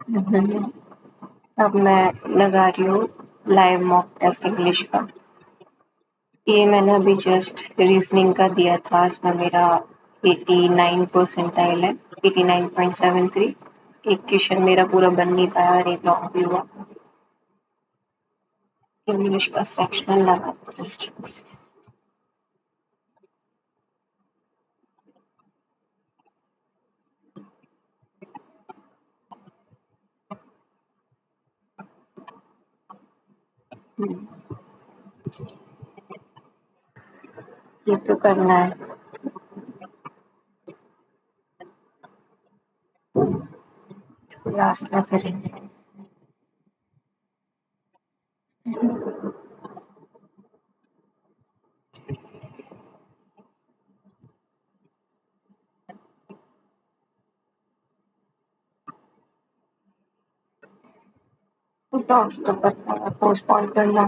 हम्म, अब मैं लगा रही हूँ लाइव मॉक टेस्ट इंग्लिश का। ये मैंने अभी जस्ट रीजनिंग का दिया था, इसमें मेरा 89 परसेंटाइल है, 89.73। एक क्वेश्चन मेरा पूरा बन नहीं पाया और एक रॉन्ग भी हुआ। इंग्लिश का सेक्शनल लगा। ये तो करना है। लास्ट में करेंगे। टॉप्स तो पता है, पोस्टपोन करना।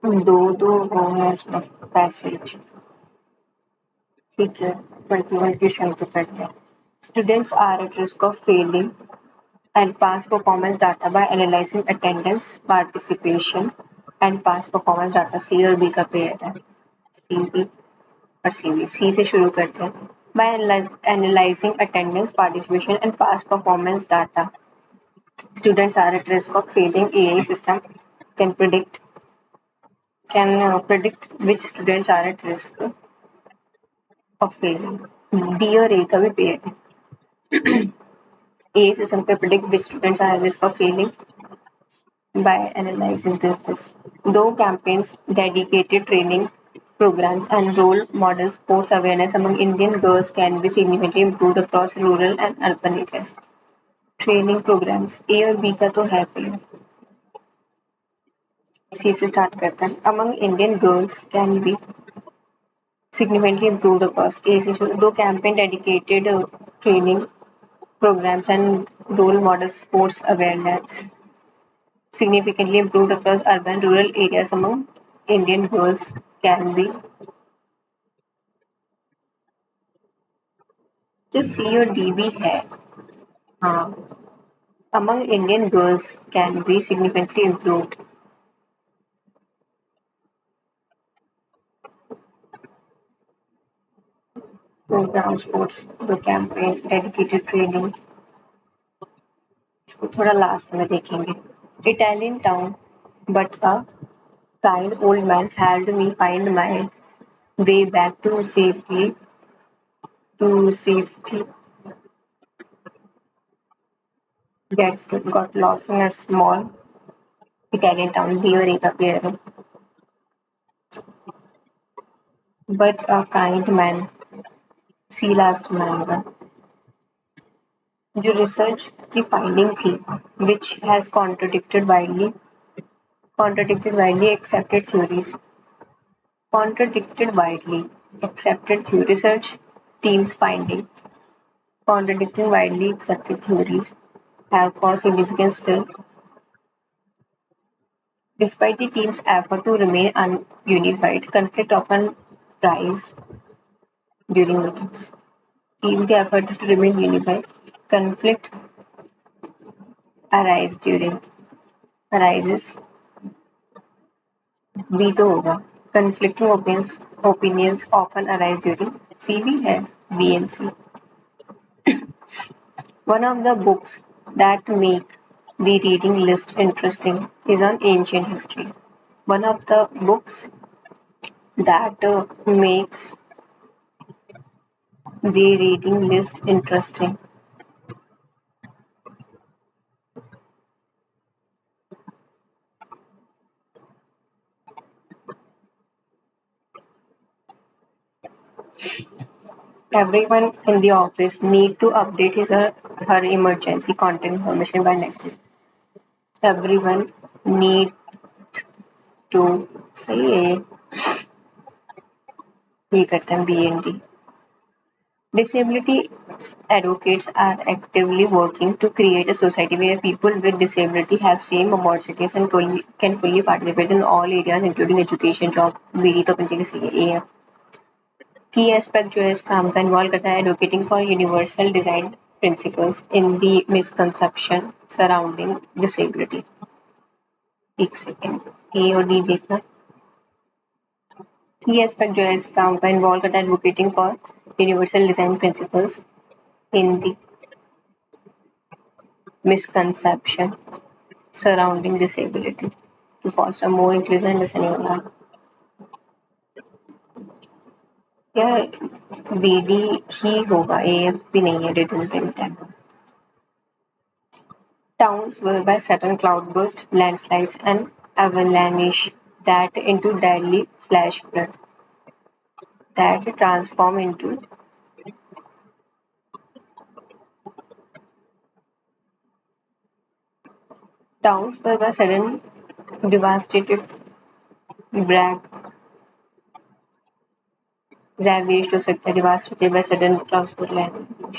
दो दो वो है इसमें पैसेज। ठीक है, 21 क्वेश्चन तो करते हैं। Students are at risk of failing and past performance data by analyzing attendance, participation and past performance data। सी और बी का पेयर है, सी बी और सी बी। सी से शुरू करते हैं। By analyzing attendance, participation and past performance data, students are at risk of failing। AI system can predict which students are at risk of failing। D और A का भी pair है। AI system can predict which students are at risk of failing by analyzing this. Though campaigns, dedicated training programs and role model sports awareness among Indian girls can be significantly improved across rural and urban areas। Training programmes A और B का तो है पहले। सी से start करते हैं। Among Indian girls can be significantly improved across A से शुरू। दो campaign dedicated training programs and role model sports awareness significantly improved across urban and rural areas among Indian girls can be। जो सी और D भी है। हाँ, among Indian girls can be significantly improved। Programme sports दो campaign dedicated training, इसको थोड़ा last में देखेंगे। Italian town, but a kind old man helped me find my way back to safety got lost in a small Italian town। D और A का pair है। But a kind man, C last में आएगा। जो research की finding थी which has contradicted widely accepted theories। Research team's finding contradicting widely accepted theories have caused significant still. Despite the team's effort to remain unified, conflict often rise during meetings। Team के effort to remain unified, conflict arises। B तो होगा। Conflicting opinions often arise during। C भी है, B and C. One of the books that make the reading list interesting is on ancient history। One of the books that makes the reading list interesting। Everyone in the office need to update his or her emergency contact information by next week। Everyone need to। सही है ये। ये करते हैं B and D. Disability advocates are actively working to create a society where people with disability have same opportunities and can fully participate in all areas including education, job। मेरी तो अपन जगह सही है, ए है। की एस्पेक्ट जो है इस काम का इन्वॉल्व करता है advocating for universal design principles in the misconception surrounding disability. एक सेकेंड, ए और डी देखना। की एस्पेक्ट जो है इस काम का इन्वॉल्व करता है advocating for universal design principles in the misconception surrounding disability to foster more inclusive understanding of यार बीडी ही होगा, एएफ भी नहीं है, रिडंडेंट है। Towns were by sudden cloudburst, landslides, and avalanche that into deadly flash flood that transform into towns were by sudden devastated, brag, ravaged हो सकता है, devastated by sudden cloudburst, landslides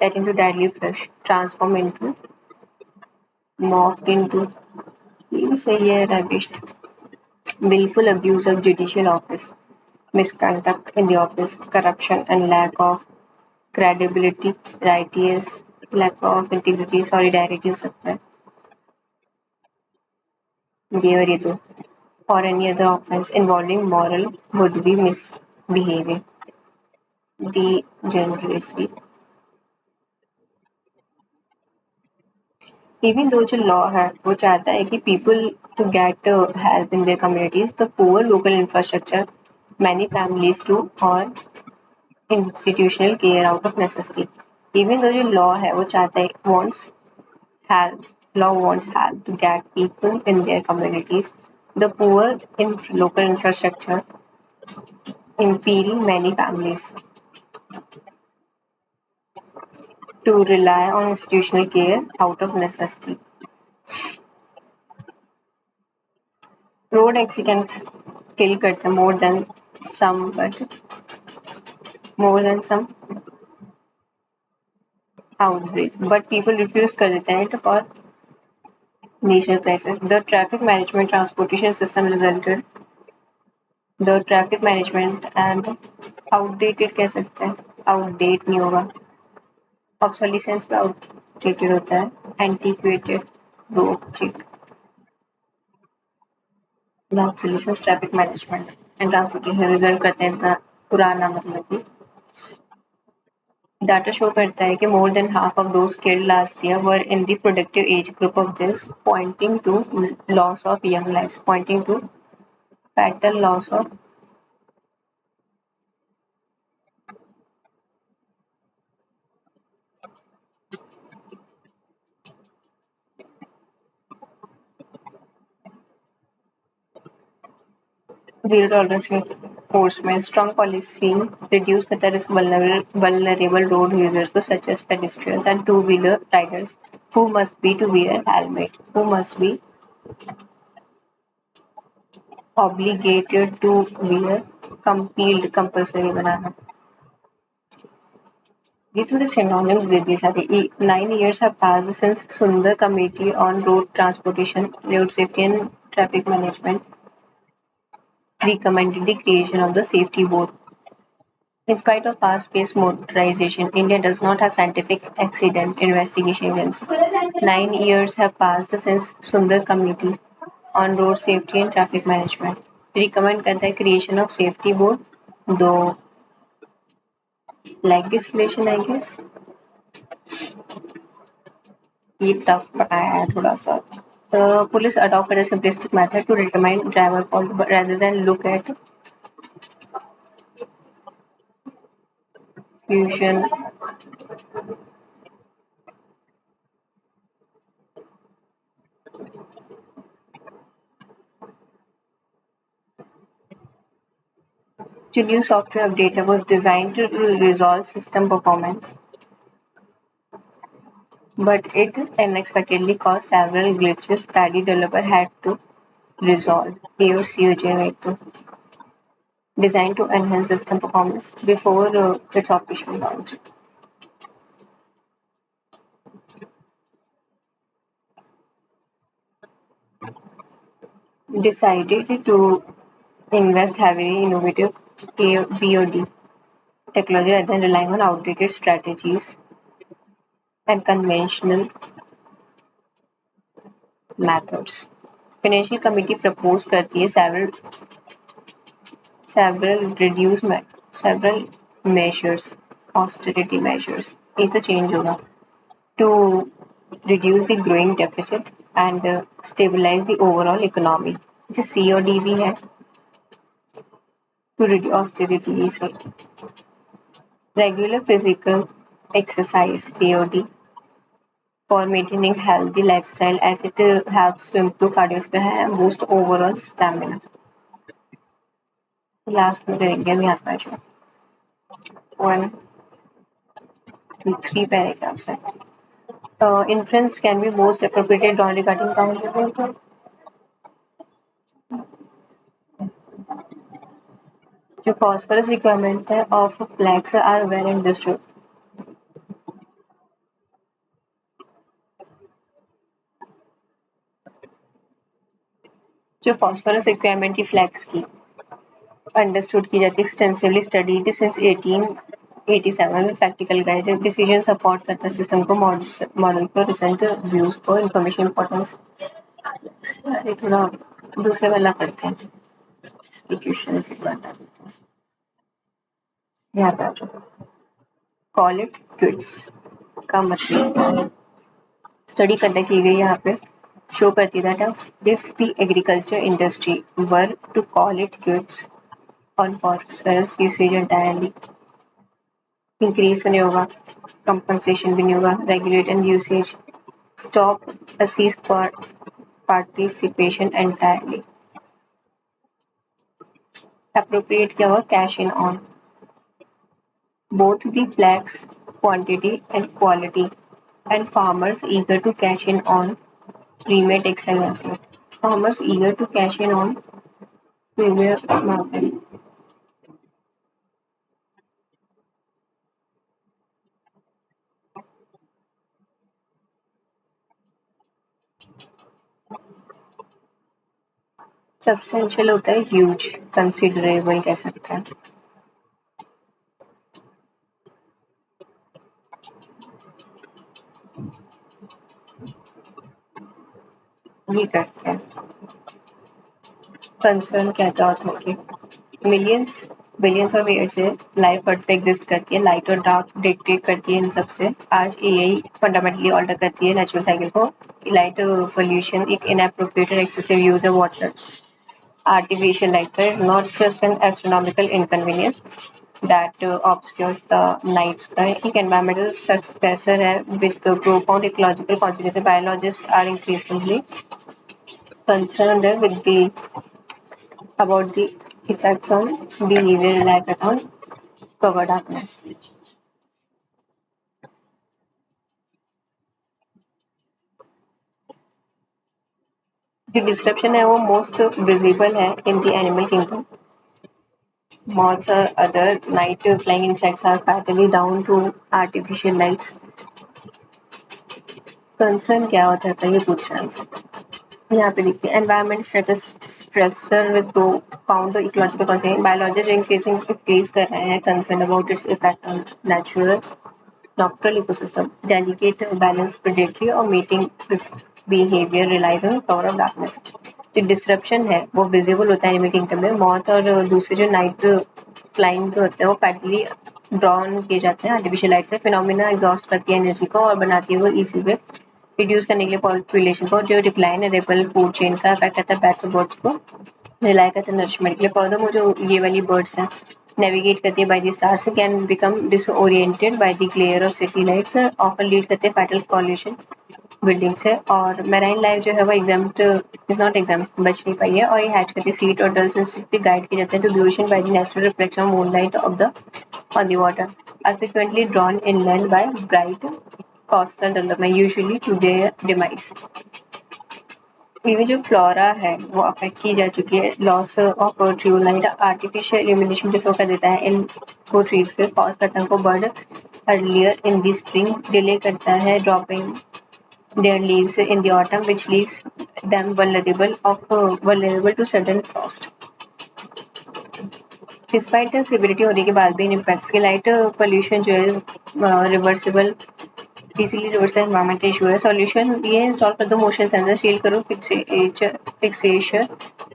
that into deadly flash transform into morphed into ये भी सही है, ravaged, willful abuse of judicial office, misconduct in the office, corruption and lack of credibility, righteous, lack of integrity, solidarity हो सकता है ये और ये दो, or any other offense involving moral would be misbehaving, degeneracy। Even though जो law है वो चाहता है कि people to get help in their communities, the poor local infrastructure, many families to or institutional care out of necessity। Even though जो law है वो चाहता है wants help, law wants help to get people in their communities, the poor in local infrastructure, impeding many families to rely on institutional care out of necessity। Road accident kill करते हैं more than some outbreak, but people refuse कर देते हैं for national crisis. The traffic management transportation system resulted the traffic management and outdated कह सकते हैं, outdate नहीं होगा, ऑब्सोलिसेंस पे आउटडेटेड होता है, एंटीक्वेटेड, रोड चिक, the obsolescence traffic management and transportation result करते हैं इतना पुराना, मतलब कि डाटा शो करता है कि more than half of those killed last year were in the productive age group of this, pointing to loss of young lives, pointing to fatal loss of zero tolerance enforcement, strong policy reduce the risk vulnerable road users such as pedestrians and two-wheeler riders who must be to wear helmet, who must be obligated to wear, compelled compulsory बनाना। ये थोड़े synonyms दे दिए सारे। 9 years have passed since Sundar Committee on Road Transportation, Road Safety and Traffic Management recommended the creation of the Safety Board. In spite of fast-paced motorization, India does not have scientific accident investigation agency. 9 years have passed since Sundar Committee on Road Safety and Traffic Management recommend करता है creation of Safety Board, though legislation I guess ये tough बनाया है थोड़ा सा। Police adopt a simplistic method to determine driver fault rather than look at fusion to new software update that was designed to resolve system performance, but it unexpectedly caused several glitches that the developer had to resolve। A और C हो जाएगा एक तो। Designed to enhance system performance before its official launch। Decided to invest heavily in innovative A, B or D। technology rather than relying on outdated strategies and conventional methods. Financial Committee propose करती है several measures, austerity measures. ये तो change होगा to reduce the growing deficit and stabilize the overall economy. जो C और D भी है to reduce austerity sir. Regular physical exercise AOD for maintaining healthy lifestyle as it helps to improve cardiovascular and boost overall stamina. Last में करेंगे हम यहाँ पर 1 to 3 paragraphs है. Inference can be most appropriately drawn regarding the जो phosphorus requirement है of flax are well understood. जो phosphorus requirement की flax की understood की जाती है extensively studied since 1887 में practical guide decision support करता है system को model को recent views को information importance अरे थोड़ा दूसरे वाला करते हैं execution से करना यहाँ पे आ जाओ call it quits का मतलब स्टडी कंडक्ट की गई यहाँ पे शो करती है that if the agriculture industry were to call it quits on phosphorus usage entirely increase नहीं होगा कंपनसेशन भी नहीं होगा regulate and usage stop ceases participation entirely appropriate क्या होगा cash in on both the flax quantity and quality and farmers eager to cash in on remade textile market. Farmers eager to cash in on premier market. Substantial होता है huge considerable कह सकते हैं ये करते हैं कंसर्न कहता होता है कि मिलियंस बिलियंस ऑफ ईयर से लाइफ अर्थ पे एग्जिस्ट करती है लाइट और डार्क डिक्टेट करती है इन सब से आज एआई फंडामेंटली ऑल्टर करती है नेचुरल साइकिल को light pollution it inappropriate excessive use of water artificial light is not just an astronomical inconvenience that obscures the night sky. एक environmental successor है with profound ecological consequences. Biologists are increasingly concerned with the about the effects on behavior like on cover darkness. जो disruption है वो most visible है in the animal kingdom moths or other night flying insects are fatally down to artificial lights. Concern क्या होता था ये पूछ रहा है यहाँ पे देखते हैं environment status stressor with profound ecological consequence biologist increase कर रहे हैं concern about its effect on natural nocturnal ecosystem delicate balance predatory और mating behavior relies on cover of darkness. जो डिसरप्शन है वो विजिबल होता है एनिमल किंगडम में मॉथ और दूसरे जो नाइट फ्लाइंग होते हैं वो पैटली ड्रॉन किए जाते हैं आर्टिफिशियल लाइट से फिनोमिना एग्जॉस्ट करती है एनर्जी को और बनाती है वो इसी पे रिड्यूस करने के लिए पॉपुलेशन को जो डिक्लाइन है रेपल फूड चेन का अफेक्ट करता है बैट्स और बर्ड्स को रिलाई करते हैं नरिशमेंट के लिए फर्दर जो ये वाली बर्ड्स हैं नेविगेट करती है by the stars can become disoriented by the glare of city lights often lead करते हैं फैटल पॉल्यूशन बिल्डिंग से और मैराइन लाइफ जो है वो एग्जाम्प्ट इज नॉट एग्जाम्प्ट बच नहीं पाई है और ये हैच करती है सीट और डल्स इंस्टिंक्टिव गाइड किए जाते हैं to the ocean by the natural reflection of moonlight of the on the water are frequently drawn inland by bright coastal development usually to their demise. ये जो flora है वो affect की जा चुकी है loss of true light artificial illumination disorder कर देता है इन को ट्रीज के कॉज करता है उनको bird earlier in the spring delay करता है dropping their leaves in the autumn which leaves them vulnerable to sudden frost. Despite the severity होने के बाद भी इन इम्पैक्ट्स के लाइट पोल्यूशन जो है reversible easily reverse environment issue है। सॉल्यूशन ये इंस्टॉल कर दो मोशन सेंसर, शील्ड करो फिक्सेशन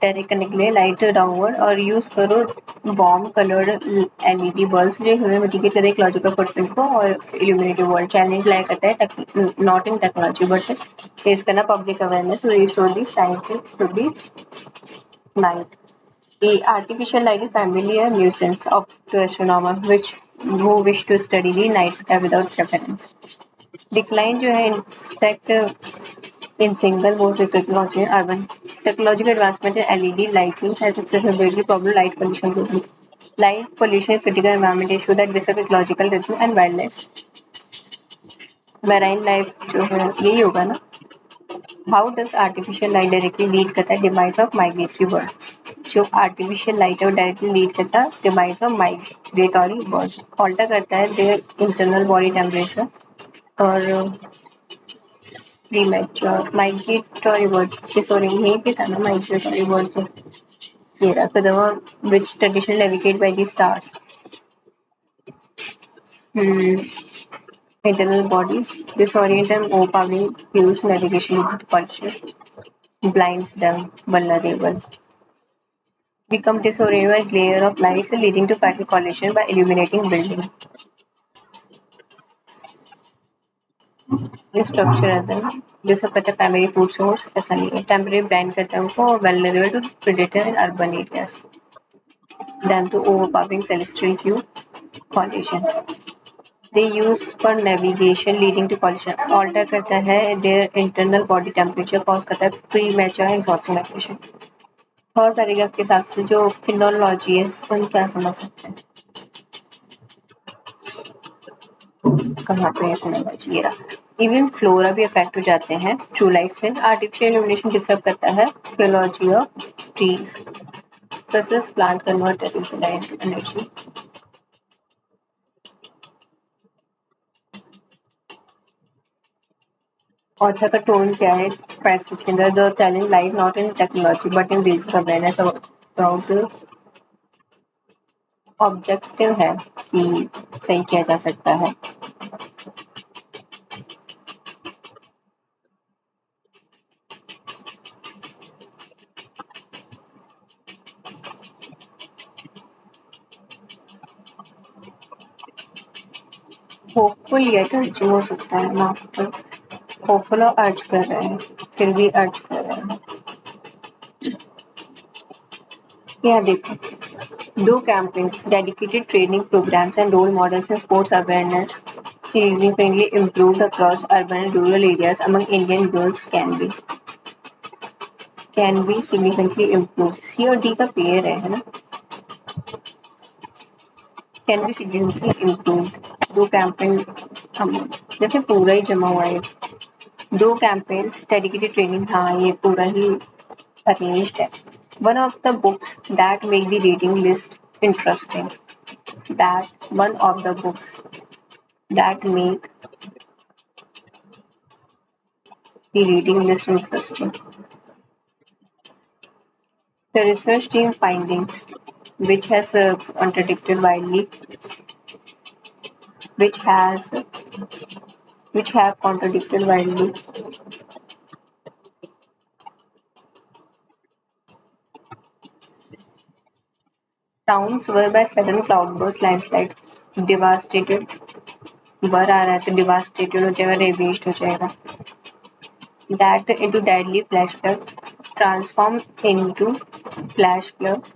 डायरेक्ट करने के लिए लाइट डाउनवर्ड और यूज करो वार्म कलर्ड एलईडी बल्ब्स जो हमें मिटिगेट करे इकोलॉजिकल फुटप्रिंट को और इल्यूमिनेटिव वर्ल्ड चैलेंज लाया करता है not in technology but face करना public awareness to restore the science to the night. The artificial light is familiar nuisance of to astronomers which who wish to study the night sky without preference. Decline जो है inspect in single most technology urban technological advancement in LED lighting has accessibility problem light pollution globally. Light pollution is critical environment issue that disturb ecological rhythm and wildlife. Marine life जो है यही होगा ना. How does artificial light directly lead करता है demise of migratory birds? जो artificial light है वो directly lead करता है demise of migratory birds. Alter करता है their internal body temperature और premature migratory birds. Sorry यहीं पे था ना migratory birds तो ये रहा. So the one which traditionally navigate by the stars. Hmm. Internal bodies disorient and overpowering fuels navigation into culture. Blinds them vulnerable. Become disoriented by glare of lights leading to fatal collision by illuminating buildings. ये structure रहता है ना जैसे पता है primary food source ऐसा नहीं है टेम्परेरी ब्लाइंड करता है उनको और vulnerable to predator in urban areas then to overpowering celestial cue collision they use for navigation leading to collision alter करता है their internal body temperature cause करता है premature exhausting migration. Third paragraph के हिसाब से जो फिनोलॉजी है हम क्या समझ सकते हैं कहाँ पे है फिनोलॉजी ये रहा इवन फ्लोरा भी अफेक्ट हो जाते हैं ट्रू लाइट से आर्टिफिशियल इल्यूमिनेशन डिस्टर्ब करता है physiology of trees process plant convert light to energy. Author का टोन क्या है पैसेज के अंदर the challenge lies not in technology but in basic awareness about objective है कि सही किया जा सकता है। होपफुल या अर्जिंग हो सकता है ना होपफुल और अर्ज कर रहे हैं फिर भी अर्ज कर रहे हैं यहाँ देखो दो campaigns dedicated training programs and role models in sports awareness significantly improved across urban and rural areas among Indian girls can be significantly improved C और D का पेयर है ना can be significantly improved दो campaign हम देखिए पूरा ही जमा हुआ है दो कैंपेन्स डेडिकेटेड ट्रेनिंग हाँ ये पूरा ही arranged है one of the books that make the reading list interesting that one of the books that make the reading list interesting. The research team findings, which has contradicted widely, which has which have contradicted widely. Towns were by sudden cloudburst landslide devastated. बर आ रहा है तो devastated हो जाएगा ravaged हो जाएगा. That into deadly flash flood transform into flash flood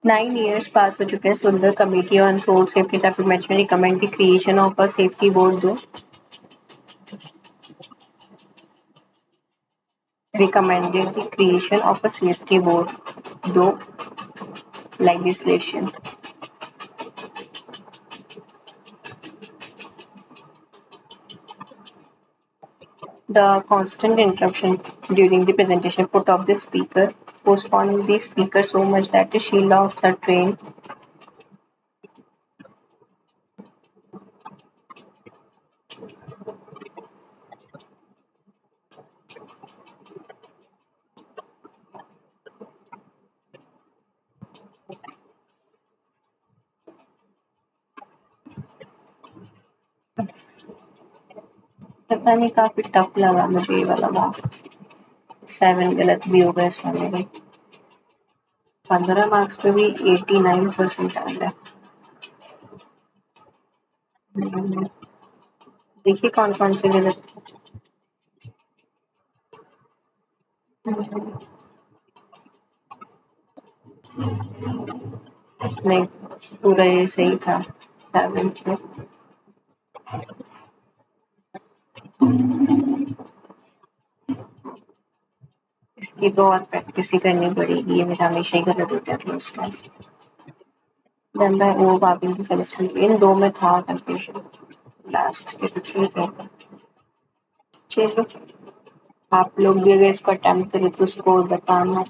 9 years पास हो चुके हैं सुंदर committee on road safety traffic management recommend the creation of a safety board दो recommended the creation of a safety board though legislation the constant interruption during the presentation put off the speaker postponing the speaker so much that she lost her train पता नहीं, काफी tough लगा मुझे ये वाला mark. 7 गलत भी हो गए इसमें मेरे। 15 मार्क्स पे भी 89% आया है। देखिए कौन कौन से गलत। इसमें पूरा ये सही था, 7 पे। इसकी तो और प्रैक्टिस ही करनी पड़ेगी, ये मेरा हमेशा ही गलत होता है क्लोज टेस्ट। देन मैं वो भाभी की सिलेक्शन, इन दो में था कंफ्यूजन लास्ट के, तो ठीक है। चलो, आप लोग भी अगर इसको अटेम्प्ट करें तो स्कोर बताना।